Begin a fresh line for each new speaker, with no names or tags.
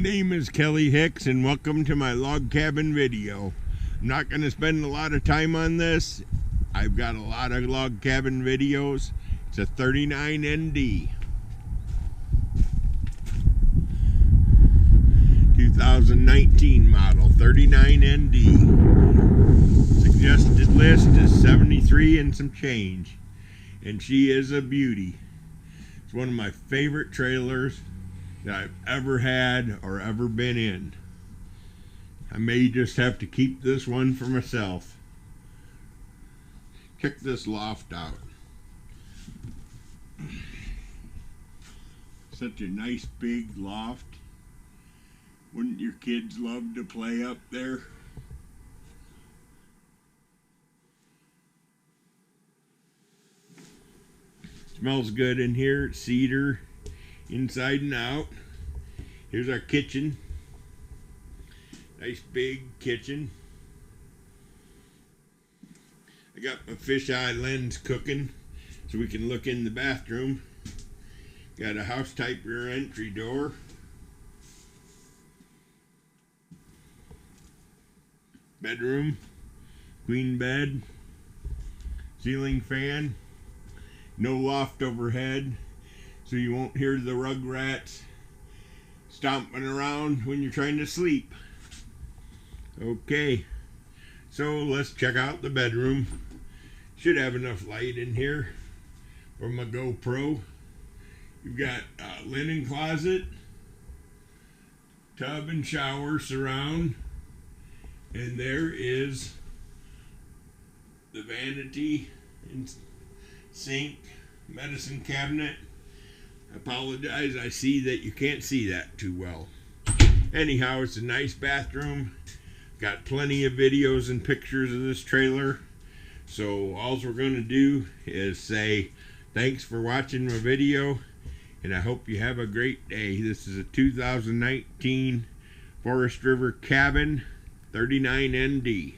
name is Kelly Hicks and welcome to my log cabin video. I'm not going to spend a lot of time on this. I've got a lot of log cabin videos. It's a 39ND. 2019 model, 39ND. Suggested list is 73 and some change. And she is a beauty. It's one of my favorite trailers that I've ever had or ever been in. I may just have to keep this one for myself. Check this loft out. Such a nice big loft. Wouldn't your kids love to play up there? Smells good in here. Cedar inside and out. Here's our kitchen. Nice big kitchen. I got my fisheye lens cooking so we can look in the bathroom. Got a house type rear entry door. Bedroom, queen bed, ceiling fan, no loft overhead, so you won't hear the rug rats stomping around when you're trying to sleep. Okay, so let's check out the bedroom. Should have enough light in here for my GoPro. You've got a linen closet, tub and shower surround, and there is the vanity and sink, medicine cabinet. I apologize, I see that you can't see that too well. Anyhow, it's a nice bathroom. Got plenty of videos and pictures of this trailer. So all we're going to do is say thanks for watching my video, and I hope you have a great day. This is a 2019 Forest River Cabin 39ND.